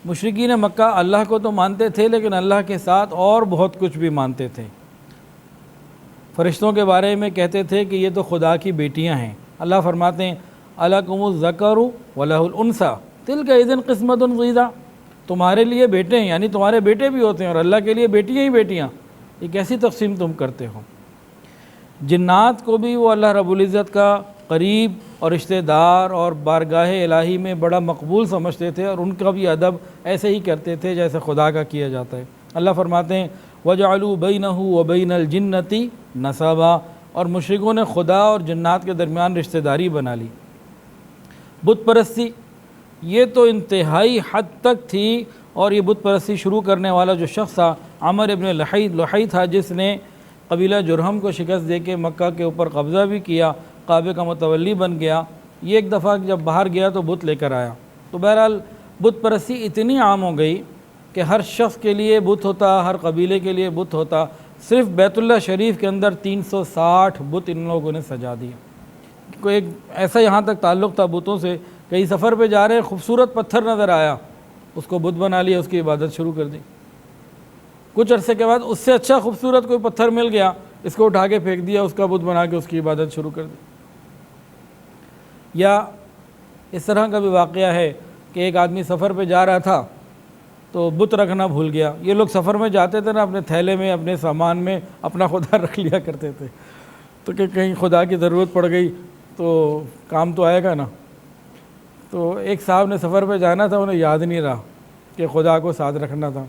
مشرکین مکہ اللہ کو تو مانتے تھے لیکن اللہ کے ساتھ اور بہت کچھ بھی مانتے تھے۔ فرشتوں کے بارے میں کہتے تھے کہ یہ تو خدا کی بیٹیاں ہیں۔ اللہ فرماتے ہیں الکم الذکر ولہ الانثی تلک اذن قسمۃ ضیزیٰ، تمہارے لیے بیٹے ہیں یعنی تمہارے بیٹے بھی ہوتے ہیں اور اللہ کے لیے بیٹیاں ہی بیٹیاں، یہ کیسی تقسیم تم کرتے ہو۔ جنات کو بھی وہ اللہ رب العزت کا قریب اور رشتہ دار اور بارگاہ الہی میں بڑا مقبول سمجھتے تھے، اور ان کا بھی ادب ایسے ہی کرتے تھے جیسے خدا کا کیا جاتا ہے۔ اللہ فرماتے ہیں وَجَعَلُوا بَيْنَهُ وَبَيْنَ الْجِنَّةِ نَسَبًا، اور مشرکوں نے خدا اور جنات کے درمیان رشتہ داری بنا لی۔ بت پرستی یہ تو انتہائی حد تک تھی، اور یہ بت پرستی شروع کرنے والا جو شخص تھا عمر ابن لحی تھا، جس نے قبیلہ جرہم کو شکست دے کے مکہ کے اوپر قبضہ بھی کیا، کعبے کا متولی بن گیا۔ یہ ایک دفعہ جب باہر گیا تو بت لے کر آیا، تو بہرحال بت پرستی اتنی عام ہو گئی کہ ہر شخص کے لیے بت ہوتا، ہر قبیلے کے لیے بت ہوتا۔ صرف بیت اللہ شریف کے اندر 360 بت ان لوگوں نے سجا دیا۔ کوئی ایک ایسا یہاں تک تعلق تھا بتوں سے، کہیں سفر پہ جا رہے خوبصورت پتھر نظر آیا، اس کو بت بنا لیا، اس کی عبادت شروع کر دی۔ کچھ عرصے کے بعد اس سے اچھا خوبصورت کوئی پتھر مل گیا، اس کو اٹھا کے پھینک دیا، اس کا بت بنا کے اس کی عبادت شروع کر دی۔ یا اس طرح کا بھی واقعہ ہے کہ ایک آدمی سفر پہ جا رہا تھا تو بت رکھنا بھول گیا۔ یہ لوگ سفر میں جاتے تھے نا، اپنے تھیلے میں اپنے سامان میں اپنا خدا رکھ لیا کرتے تھے، تو کہ کہیں خدا کی ضرورت پڑ گئی تو کام تو آئے گا نا۔ تو ایک صاحب نے سفر پہ جانا تھا، انہیں یاد نہیں رہا کہ خدا کو ساتھ رکھنا تھا۔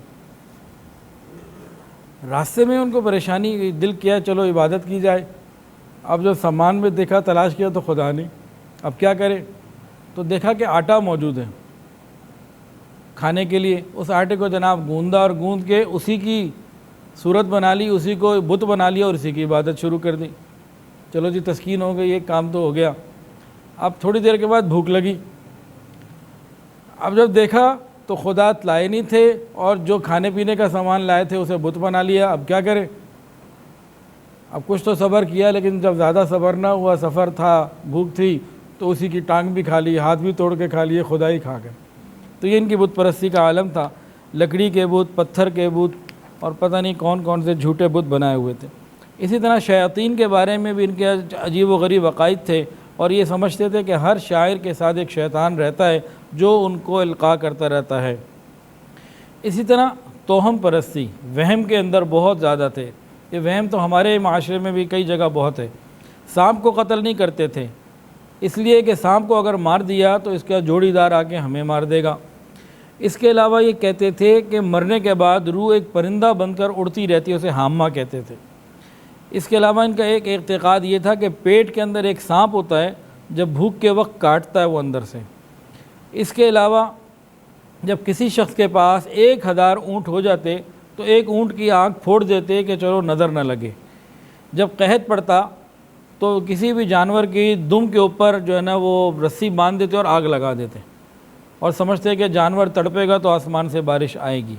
راستے میں ان کو پریشانی، دل کیا چلو عبادت کی جائے۔ اب جب سامان میں دیکھا، تلاش کیا تو خدا نہیں، اب کیا کرے؟ تو دیکھا کہ آٹا موجود ہے کھانے کے لیے، اس آٹے کو جناب گوندا اور گوند کے اسی کی صورت بنا لی، اسی کو بت بنا لیا اور اسی کی عبادت شروع کر دی۔ چلو جی تسکین ہو گئی، ایک کام تو ہو گیا۔ اب تھوڑی دیر کے بعد بھوک لگی، اب جب دیکھا تو خدا لائے نہیں تھے، اور جو کھانے پینے کا سامان لائے تھے اسے بت بنا لیا۔ اب کیا کرے؟ اب کچھ تو صبر کیا، لیکن جب زیادہ صبر نہ ہوا، سفر تھا، بھوک تھی، تو اسی کی ٹانگ بھی کھا لی، ہاتھ بھی توڑ کے کھا لیے، خدا ہی کھا گئے۔ تو یہ ان کی بت پرستی کا عالم تھا، لکڑی کے بت، پتھر کے بت، اور پتہ نہیں کون کون سے جھوٹے بت بنائے ہوئے تھے۔ اسی طرح شیاطین کے بارے میں بھی ان کے عجیب و غریب عقائد تھے، اور یہ سمجھتے تھے کہ ہر شاعر کے ساتھ ایک شیطان رہتا ہے جو ان کو القاء کرتا رہتا ہے۔ اسی طرح توہم پرستی، وہم کے اندر بہت زیادہ تھے۔ یہ وہم تو ہمارے معاشرے میں بھی کئی جگہ بہت ہے۔ سانپ کو قتل نہیں کرتے تھے، اس لیے کہ سانپ کو اگر مار دیا تو اس کا جوڑی دار آ کے ہمیں مار دے گا۔ اس کے علاوہ یہ کہتے تھے کہ مرنے کے بعد روح ایک پرندہ بن کر اڑتی رہتی ہے، اسے حامہ کہتے تھے۔ اس کے علاوہ ان کا ایک اعتقاد یہ تھا کہ پیٹ کے اندر ایک سانپ ہوتا ہے، جب بھوک کے وقت کاٹتا ہے وہ اندر سے۔ اس کے علاوہ جب کسی شخص کے پاس 1000 اونٹ ہو جاتے تو ایک اونٹ کی آنکھ پھوڑ دیتے کہ چلو نظر نہ لگے۔ جب قحط پڑتا تو کسی بھی جانور کی دم کے اوپر جو ہے نا وہ رسی باندھ دیتے اور آگ لگا دیتے، اور سمجھتے کہ جانور تڑپے گا تو آسمان سے بارش آئے گی۔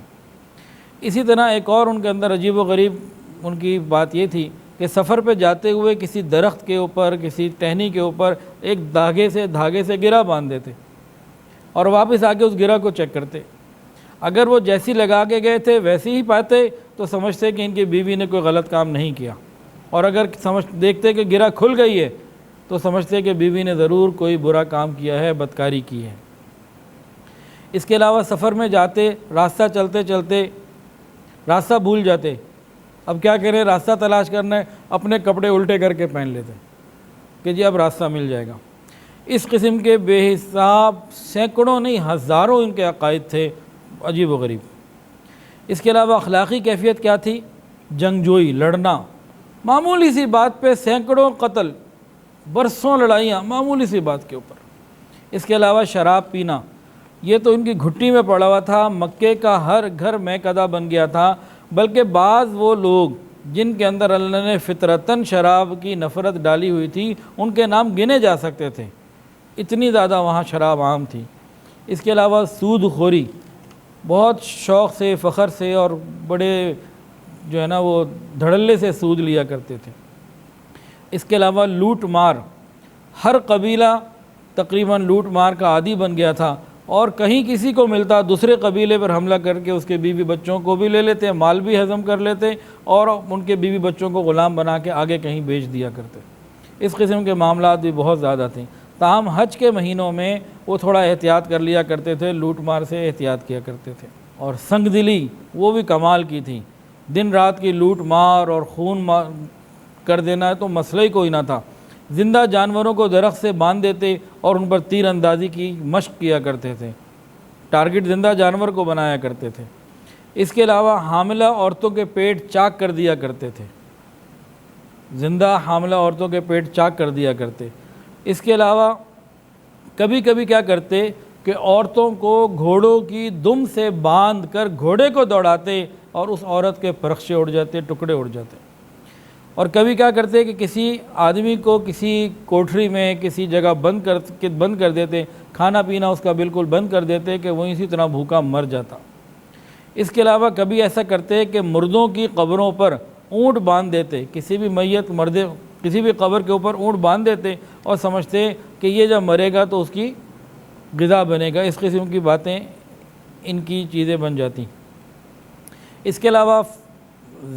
اسی طرح ایک اور ان کے اندر عجیب و غریب ان کی بات یہ تھی کہ سفر پہ جاتے ہوئے کسی درخت کے اوپر، کسی ٹہنی کے اوپر ایک دھاگے سے گرہ باندھ دیتے، اور واپس آ کے اس گرہ کو چیک کرتے۔ اگر وہ جیسی لگا کے گئے تھے ویسی ہی پاتے تو سمجھتے کہ ان کی بیوی نے کوئی غلط کام نہیں کیا، اور اگر دیکھتے کہ گرہ کھل گئی ہے تو سمجھتے کہ بیوی نے ضرور کوئی برا کام کیا ہے، بدکاری کی ہے۔ اس کے علاوہ سفر میں جاتے، راستہ چلتے چلتے راستہ بھول جاتے، اب کیا کریں، راستہ تلاش کرنا ہے، اپنے کپڑے الٹے کر کے پہن لیتے کہ جی اب راستہ مل جائے گا۔ اس قسم کے بے حساب سینکڑوں نہیں ہزاروں ان کے عقائد تھے، عجیب و غریب۔ اس کے علاوہ اخلاقی کیفیت کیا تھی؟ جنگجوئی، لڑنا، معمولی سی بات پہ سینکڑوں قتل، برسوں لڑائیاں معمولی سی بات کے اوپر۔ اس کے علاوہ شراب پینا، یہ تو ان کی گھٹی میں پڑا ہوا تھا، مکے کا ہر گھر میکدہ بن گیا تھا، بلکہ بعض وہ لوگ جن کے اندر اللہ نے فطرتاً شراب کی نفرت ڈالی ہوئی تھی ان کے نام گنے جا سکتے تھے، اتنی زیادہ وہاں شراب عام تھی۔ اس کے علاوہ سود خوری، بہت شوق سے، فخر سے، اور بڑے جو ہے نا وہ دھڑلے سے سود لیا کرتے تھے۔ اس کے علاوہ لوٹ مار، ہر قبیلہ تقریباً لوٹ مار کا عادی بن گیا تھا، اور کہیں کسی کو ملتا دوسرے قبیلے پر حملہ کر کے اس کے بیوی بچوں کو بھی لے لیتے، مال بھی ہضم کر لیتے اور ان کے بیوی بچوں کو غلام بنا کے آگے کہیں بیچ دیا کرتے۔ اس قسم کے معاملات بھی بہت زیادہ تھیں۔ تاہم حج کے مہینوں میں وہ تھوڑا احتیاط کر لیا کرتے تھے، لوٹ مار سے احتیاط کیا کرتے تھے۔ اور سنگ دلی وہ بھی کمال کی تھی، دن رات کی لوٹ مار اور خون کر دینا تو مسئلہ ہی کوئی نہ تھا۔ زندہ جانوروں کو درخت سے باندھ دیتے اور ان پر تیر اندازی کی مشق کیا کرتے تھے، ٹارگٹ زندہ جانور کو بنایا کرتے تھے۔ اس کے علاوہ حاملہ عورتوں کے پیٹ چاک کر دیا کرتے تھے، زندہ حاملہ عورتوں کے پیٹ چاک کر دیا کرتے۔ اس کے علاوہ کبھی کبھی کیا کرتے کہ عورتوں کو گھوڑوں کی دم سے باندھ کر گھوڑے کو دوڑاتے اور اس عورت کے پرخشے اڑ جاتے، ٹکڑے اڑ جاتے۔ اور کبھی کیا کرتے کہ کسی آدمی کو کسی کوٹھری میں کسی جگہ بند کر دیتے، کھانا پینا اس کا بالکل بند کر دیتے کہ وہ اسی طرح بھوکا مر جاتا۔ اس کے علاوہ کبھی ایسا کرتے کہ مردوں کی قبروں پر اونٹ باندھ دیتے، کسی بھی میت مردے کسی بھی قبر کے اوپر اونٹ باندھ دیتے اور سمجھتے کہ یہ جب مرے گا تو اس کی غذا بنے گا۔ اس قسم کی باتیں ان کی چیزیں بن جاتی۔ اس کے علاوہ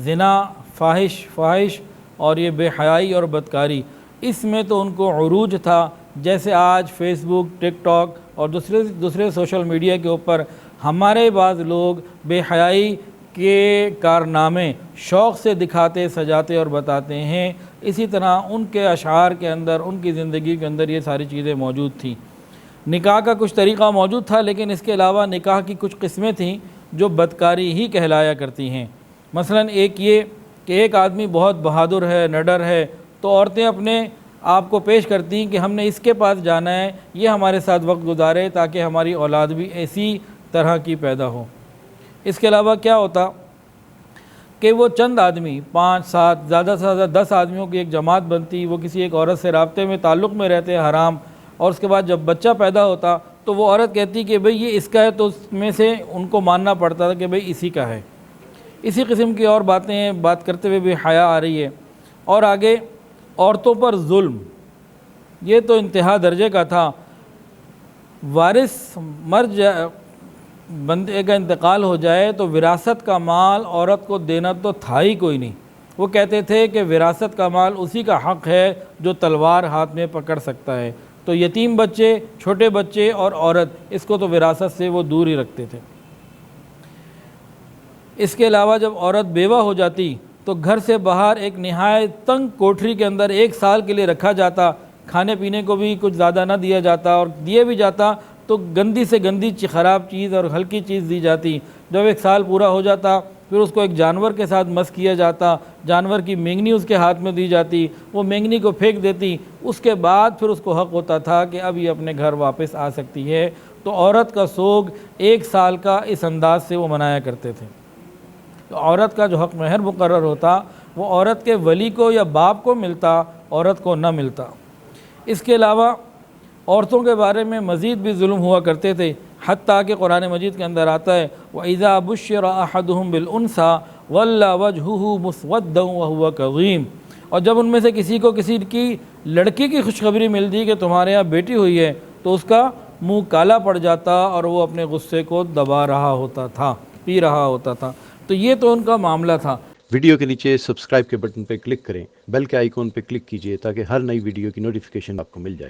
زنا، فاحش اور یہ بے حیائی اور بدکاری، اس میں تو ان کو عروج تھا۔ جیسے آج فیس بک، ٹک ٹاک اور دوسرے سوشل میڈیا کے اوپر ہمارے بعض لوگ بے حیائی کے کارنامے شوق سے دکھاتے، سجاتے اور بتاتے ہیں، اسی طرح ان کے اشعار کے اندر، ان کی زندگی کے اندر یہ ساری چیزیں موجود تھیں۔ نکاح کا کچھ طریقہ موجود تھا، لیکن اس کے علاوہ نکاح کی کچھ قسمیں تھیں جو بدکاری ہی کہلایا کرتی ہیں۔ مثلا ایک یہ کہ ایک آدمی بہت بہادر ہے، نڈر ہے، تو عورتیں اپنے آپ کو پیش کرتی ہیں کہ ہم نے اس کے پاس جانا ہے، یہ ہمارے ساتھ وقت گزارے تاکہ ہماری اولاد بھی ایسی طرح کی پیدا ہو۔ اس کے علاوہ کیا ہوتا کہ وہ چند آدمی 5 7 زیادہ سے زیادہ 10 آدمیوں کی ایک جماعت بنتی، وہ کسی ایک عورت سے رابطے میں تعلق میں رہتے حرام، اور اس کے بعد جب بچہ پیدا ہوتا تو وہ عورت کہتی کہ بھئی یہ اس کا ہے، تو اس میں سے ان کو ماننا پڑتا تھا کہ بھئی اسی کا ہے۔ اسی قسم کی اور باتیں بات کرتے ہوئے بھی حیا آ رہی ہے۔ اور آگے عورتوں پر ظلم، یہ تو انتہا درجے کا تھا۔ وارث بندے کا انتقال ہو جائے تو وراثت کا مال عورت کو دینا تو تھا ہی کوئی نہیں۔ وہ کہتے تھے کہ وراثت کا مال اسی کا حق ہے جو تلوار ہاتھ میں پکڑ سکتا ہے، تو یتیم بچے، چھوٹے بچے اور عورت، اس کو تو وراثت سے وہ دور ہی رکھتے تھے۔ اس کے علاوہ جب عورت بیوہ ہو جاتی تو گھر سے باہر ایک نہایت تنگ کوٹھری کے اندر 1 سال کے لیے رکھا جاتا، کھانے پینے کو بھی کچھ زیادہ نہ دیا جاتا، اور دیے بھی جاتا تو گندی سے گندی خراب چیز اور ہلکی چیز دی جاتی۔ جب 1 سال پورا ہو جاتا پھر اس کو ایک جانور کے ساتھ مس کیا جاتا، جانور کی مینگنی اس کے ہاتھ میں دی جاتی، وہ مینگنی کو پھینک دیتی، اس کے بعد پھر اس کو حق ہوتا تھا کہ اب یہ اپنے گھر واپس آ سکتی ہے۔ تو عورت کا سوگ 1 سال کا اس انداز سے وہ منایا کرتے تھے۔ تو عورت کا جو حق مہر مقرر ہوتا وہ عورت کے ولی کو یا باپ کو ملتا، عورت کو نہ ملتا۔ اس کے علاوہ عورتوں کے بارے میں مزید بھی ظلم ہوا کرتے تھے، حتیٰ کہ قرآن مجید کے اندر آتا ہے وَإِذَا بُشِّرَ أَحَدُهُمْ بِالْأُنْثَى وَلَّى وَجْهُهُ مُسْوَدًّا وَهُوَ كَظِيمٌ، اور جب ان میں سے کسی کو کسی کی لڑکی کی خوشخبری ملتی کہ تمہارے یہاں بیٹی ہوئی ہے تو اس کا منہ کالا پڑ جاتا اور وہ اپنے غصے کو دبا رہا ہوتا تھا، پی رہا ہوتا تھا۔ تو یہ تو ان کا معاملہ تھا۔ ویڈیو کے نیچے سبسکرائب کے بٹن پہ کلک کریں، بیل کے آئیکن پہ کلک کیجئے تاکہ ہر نئی ویڈیو کی نوٹیفیکیشن آپ کو مل جائے۔